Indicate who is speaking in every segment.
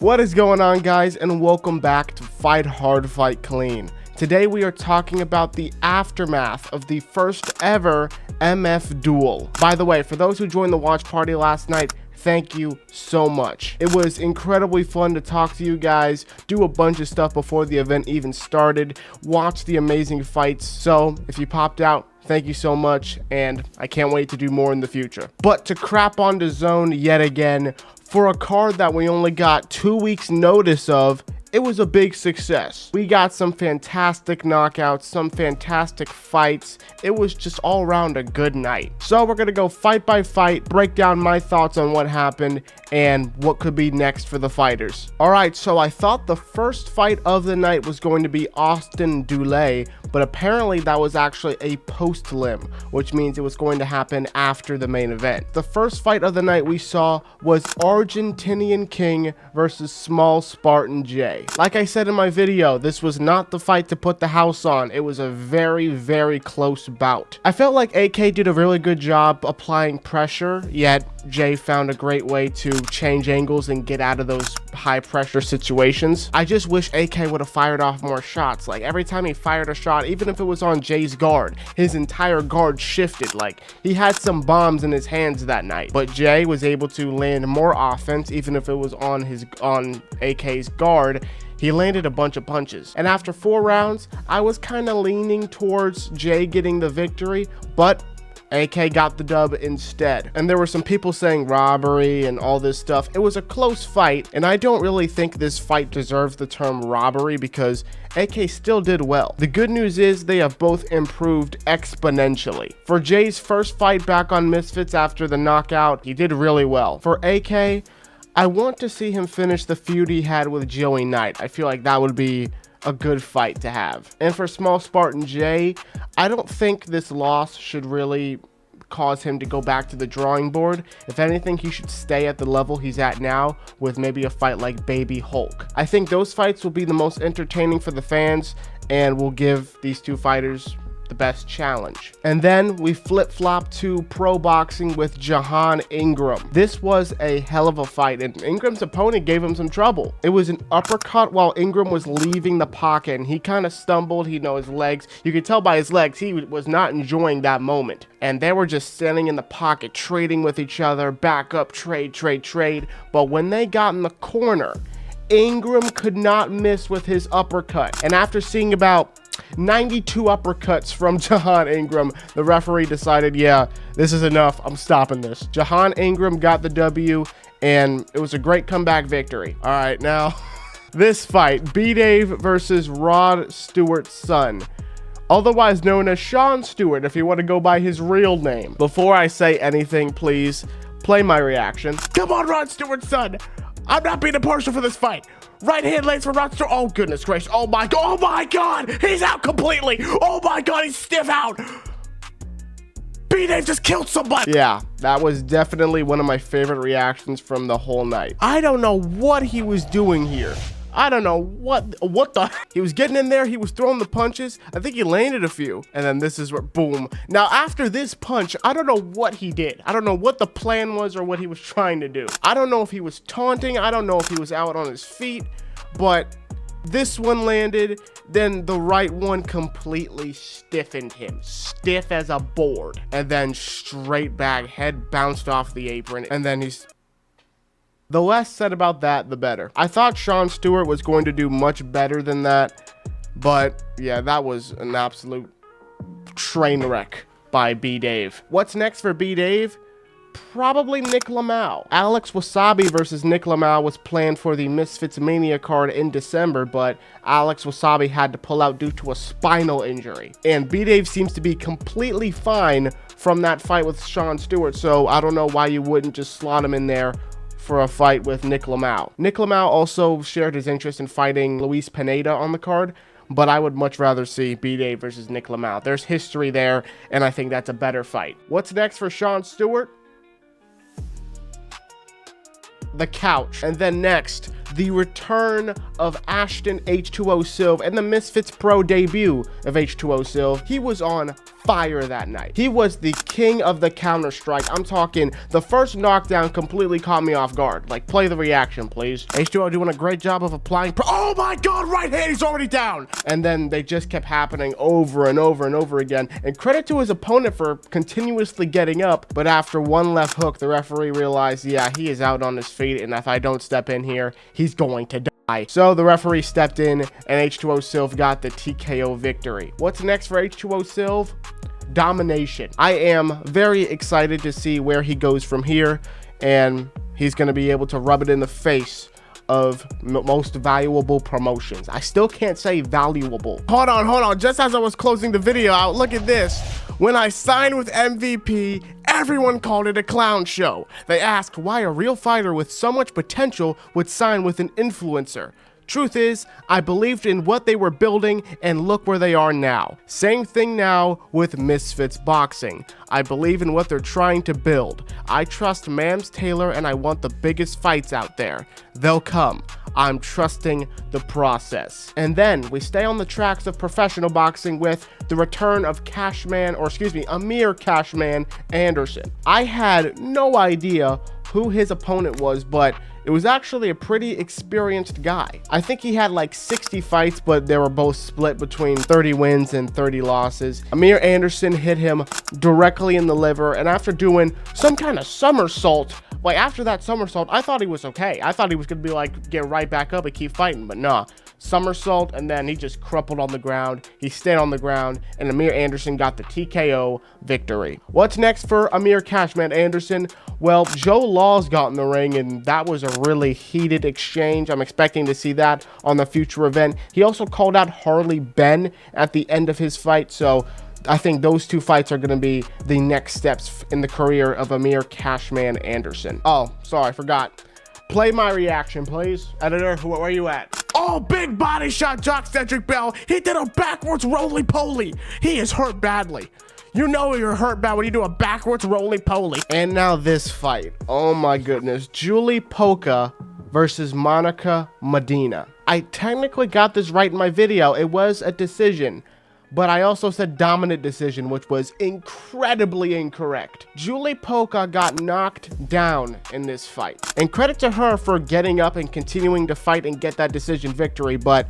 Speaker 1: What is going on, guys, and welcome back to Fight Hard, Fight Clean. Today we are talking about the aftermath of the first ever MF Duel. By the way, for those who joined the watch party last night, thank you so much. It was incredibly fun to talk to you guys, do a bunch of stuff before the event even started, watch the amazing fights. So if you popped out, thank you so much, and I can't wait to do more in the future. But to crap on the zone yet again, for a card that we only got 2 weeks notice of, it was a big success. We got some fantastic knockouts, some fantastic fights. It was just all around a good night. So we're gonna go fight by fight, break down my thoughts on what happened and what could be next for the fighters. All right, so I thought the first fight of the night was going to be Austin Duel, but apparently that was actually a post limb, which means it was going to happen after the main event. The first fight of the night we saw was Argentinian King versus Small Spartan J. Like I said in my video, this was not the fight to put the house on. It was a very close bout. I felt like AK did a really good job applying pressure, yet Jay found a great way to change angles and get out of those high pressure situations. I just wish AK would have fired off more shots. Like every time he fired a shot, even if it was on Jay's guard, his entire guard shifted. Like he had some bombs in his hands that night, but Jay was able to land more offense even if it was on AK's guard. He landed a bunch of punches, and after 4 rounds I was kind of leaning towards Jay getting the victory, but AK got the dub instead. And there were some people saying robbery and all this stuff. It was a close fight, and I don't really think this fight deserves the term robbery because AK still did well. The good news is they have both improved exponentially. For Jay's first fight back on Misfits after the knockout, he did really well. For AK, I want to see him finish the feud he had with Joey Knight. I feel like that would be a good fight to have. And for Small Spartan J, I don't think this loss should really cause him to go back to the drawing board. If anything, he should stay at the level he's at now with maybe a fight like Baby Hulk. I think those fights will be the most entertaining for the fans and will give these two fighters the best challenge. And then we flip-flop to pro boxing with Jahan Ingram. This was a hell of a fight, and Ingram's opponent gave him some trouble. It was an uppercut while Ingram was leaving the pocket, and he kind of stumbled. His legs, you could tell by his legs, he was not enjoying that moment. And they were just standing in the pocket, trading with each other, back up, trade. But when they got in the corner, Ingram could not miss with his uppercut. And after seeing about 92 uppercuts from Jahan Ingram, the referee decided, yeah, this is enough. I'm stopping this. Jahan Ingram got the W, and it was a great comeback victory. All right, now this fight, B-Dave versus Rod Stewart's son, otherwise known as Sean Stewart, if you want to go by his real name. Before I say anything, please play my reaction. Come on, Rod Stewart's son. I'm not being impartial for this fight. Right hand lands for Rod Stewart. Oh, goodness gracious. Oh my God. He's out completely. Oh my God, he's stiff out. B-Dave just killed somebody. Yeah, that was definitely one of my favorite reactions from the whole night. I don't know what he was doing here. I don't know what the he was getting in there. He was throwing the punches. I think he landed a few, and then this is where boom. Now after this punch, I don't know what he did. I don't know what the plan was or what he was trying to do. I don't know if he was taunting. I don't know if he was out on his feet, but this one landed, then the right one completely stiffened him, stiff as a board, and then straight back, head bounced off the apron, and then he's the less said about that, the better. I thought Sean Stewart was going to do much better than that, but yeah, that was an absolute train wreck by B-Dave. What's next for B-Dave? Probably Nick Lamau. Alex Wasabi versus Nick Lamau was planned for the Misfits Mania card in December, but Alex Wasabi had to pull out due to a spinal injury. And B-Dave seems to be completely fine from that fight with Sean Stewart, so I don't know why you wouldn't just slot him in there for a fight with Nick Lamau. Nick Lamau also shared his interest in fighting Luis Pineda on the card, but I would much rather see B-Dave versus Nick Lamau. There's history there, and I think that's a better fight. What's next for Sean Stewart? The couch. And then next, the return of Ashton H2O Silv and the Misfits Pro debut of H2O Silv. He was on fire that night. He was the king of the Counter-Strike. I'm talking the first knockdown completely caught me off guard. Like, play the reaction, please. H2O doing a great job of applying. Oh my God, right hand, he's already down. And then they just kept happening over and over and over again. And credit to his opponent for continuously getting up. But after one left hook, the referee realized, yeah, he is out on his feet. And if I don't step in here, he's going to die. So the referee stepped in and H2O Silv got the TKO victory. What's next for H2O Silv? Domination. I am very excited to see where he goes from here, and he's going to be able to rub it in the face of most valuable promotions. I still can't say valuable. Hold on. Just as I was closing the video out, look at this. When I signed with MVP, everyone called it a clown show. They asked why a real fighter with so much potential would sign with an influencer. Truth is, I believed in what they were building, and look where they are now. Same thing now with Misfits Boxing. I believe in what they're trying to build. I trust Mams Taylor, and I want the biggest fights out there. They'll come. I'm trusting the process. And then we stay on the tracks of professional boxing with the return of Amir Cashman Anderson. I had no idea who his opponent was, but it was actually a pretty experienced guy. I think he had like 60 fights, but they were both split between 30 wins and 30 losses. Amir Anderson hit him directly in the liver, and after doing some kind of somersault, like after that somersault, I thought he was okay. I thought he was gonna be like, get right back up and keep fighting, but nah. Somersault, and then he just crumpled on the ground. He stayed on the ground, and Amir Anderson got the TKO victory. What's next for Amir Cashman Anderson? Well, Joe Laws got in the ring, and that was a really heated exchange. I'm expecting to see that on the future event. He also called out Harley Ben at the end of his fight, so I think those two fights are going to be the next steps in the career of Amir Cashman Anderson. Oh, sorry, I forgot. Play my reaction, please. Editor, where are you at? Oh, big body shot, Jock Cedric Bell. He did a backwards roly-poly. He is hurt badly. You know you're hurt bad when you do a backwards roly-poly. And now this fight. Oh my goodness. Julie Polka versus Monica Medina. I technically got this right in my video. It was a decision, but I also said dominant decision, which was incredibly incorrect. Julie Polka got knocked down in this fight. And credit to her for getting up and continuing to fight and get that decision victory, but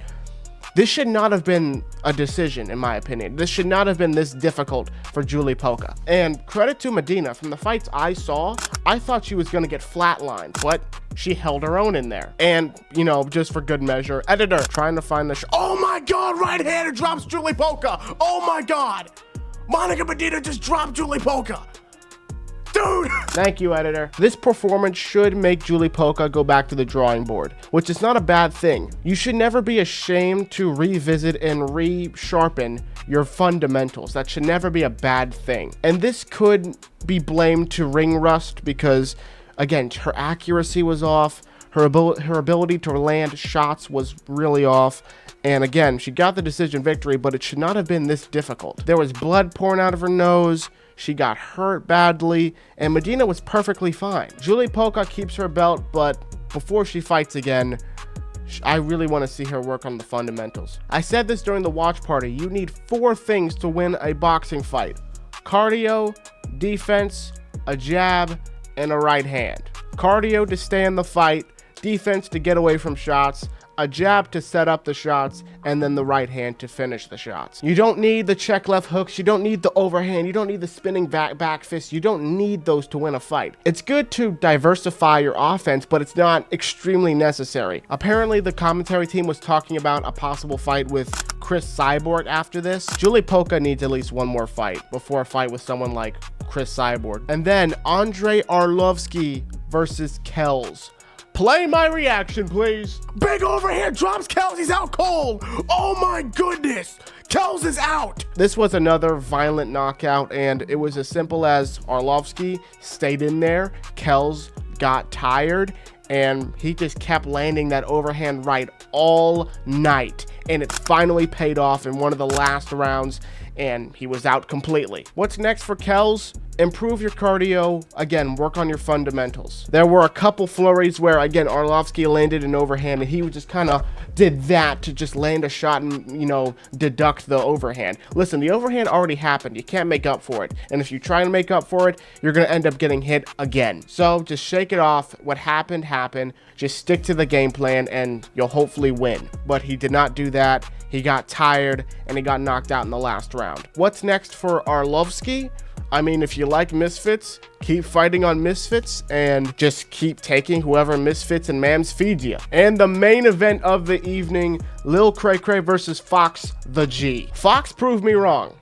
Speaker 1: this should not have been a decision, in my opinion. This should not have been this difficult for Julie Polka. And credit to Medina. From the fights I saw, I thought she was going to get flatlined, but she held her own in there. And, you know, just for good measure, editor, trying to find the oh my God, right-hander drops Julie Polka. Oh my God. Monica Medina just dropped Julie Polka. Dude! Thank you, editor. This performance should make Julie Polka go back to the drawing board, which is not a bad thing. You should never be ashamed to revisit and re-sharpen your fundamentals. That should never be a bad thing. And this could be blamed to ring rust because, again, her accuracy was off. Her ability to land shots was really off. And again, she got the decision victory, but it should not have been this difficult. There was blood pouring out of her nose. She got hurt badly, and Medina was perfectly fine. Julie Polka keeps her belt, but before she fights again, I really want to see her work on the fundamentals. I said this during the watch party. You need 4 things to win a boxing fight: cardio, defense, a jab, and a right hand. Cardio to stay in the fight, defense to get away from shots, a jab to set up the shots, and then the right hand to finish the shots. You don't need the check left hooks. You don't need the overhand. You don't need the spinning back fist. You don't need those to win a fight. It's good to diversify your offense, but it's not extremely necessary. Apparently, the commentary team was talking about a possible fight with Chris Cyborg after this. Julie Polka needs at least one more fight before a fight with someone like Chris Cyborg. And then Andrei Arlovsky versus Kells. Play my reaction, please. Big overhand drops Kells. He's out cold. Oh my goodness. Kells is out. This was another violent knockout, and it was as simple as Arlovsky stayed in there. Kells got tired, and he just kept landing that overhand right all night. And it finally paid off in one of the last rounds, and he was out completely. What's next for Kells? improve your cardio. Again, work on your fundamentals. There were a couple flurries where, again, Arlovsky landed an overhand and he just kind of did that to just land a shot and, you know, deduct the overhand. Listen, the overhand already happened. You can't make up for it. And if you try to make up for it, you're going to end up getting hit again. So just shake it off. What happened, happened. Just stick to the game plan and you'll hopefully win. But he did not do that. He got tired and he got knocked out in the last round. What's next for Arlovsky? I mean, if you like Misfits, keep fighting on Misfits and just keep taking whoever Misfits and Mams feeds you. And the main event of the evening, Lil CraCra versus FoxTheG. Fox proved me wrong.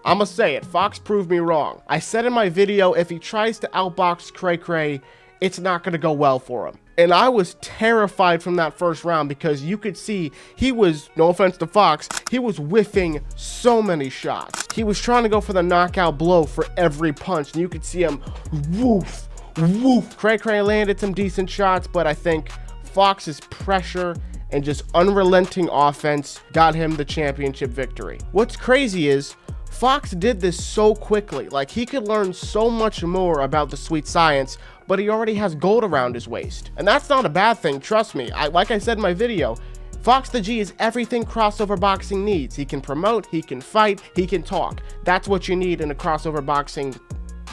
Speaker 1: I'ma say it, Fox proved me wrong. I said in my video, if he tries to outbox CraCra, it's not gonna go well for him. And I was terrified from that first round because you could see he was, no offense to Fox, he was whiffing so many shots. He was trying to go for the knockout blow for every punch, and you could see him woof, woof. CraCra landed some decent shots, but I think Fox's pressure and just unrelenting offense got him the championship victory. What's crazy is, Fox did this so quickly. Like, he could learn so much more about the sweet science, but he already has gold around his waist. And that's not a bad thing, trust me. Like I said in my video, FoxTheG is everything crossover boxing needs. He can promote, he can fight, he can talk. That's what you need in a crossover boxing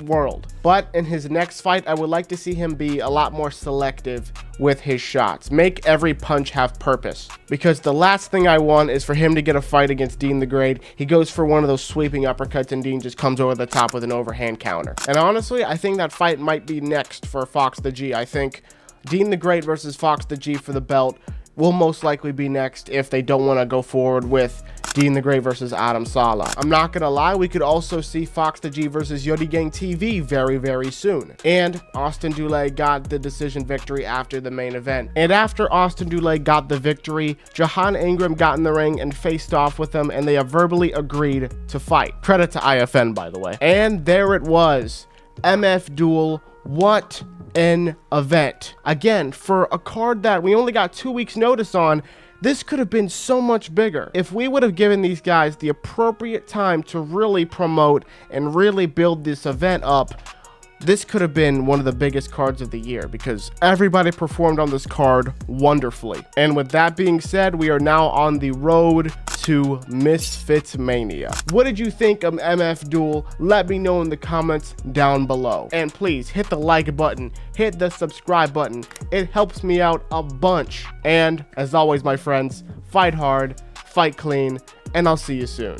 Speaker 1: world. But in his next fight, I would like to see him be a lot more selective with his shots. Make every punch have purpose. Because the last thing I want is for him to get a fight against Dean the Great. He goes for one of those sweeping uppercuts and Dean just comes over the top with an overhand counter. And honestly, I think that fight might be next for FoxTheG. I think Dean the Great versus FoxTheG for the belt will most likely be next if they don't want to go forward with Dean the Great versus Adam Saleh. I'm not gonna lie, we could also see FoxTheG versus Yodi Gang TV very, very soon. And Austin Duel got the decision victory after the main event. And after Austin Duel got the victory, Jahan Ingram got in the ring and faced off with him, and they have verbally agreed to fight. Credit to IFN, by the way. And there it was, MF Duel. What an event. Again, for a card that we only got 2 weeks notice on, this could have been so much bigger. If we would have given these guys the appropriate time to really promote and really build this event up, this could have been one of the biggest cards of the year because everybody performed on this card wonderfully. And with that being said, we are now on the road to Misfits Mania. What did you think of MF Duel? Let me know in the comments down below. And please hit the like button, hit the subscribe button. It helps me out a bunch. And as always, my friends, fight hard, fight clean, and I'll see you soon.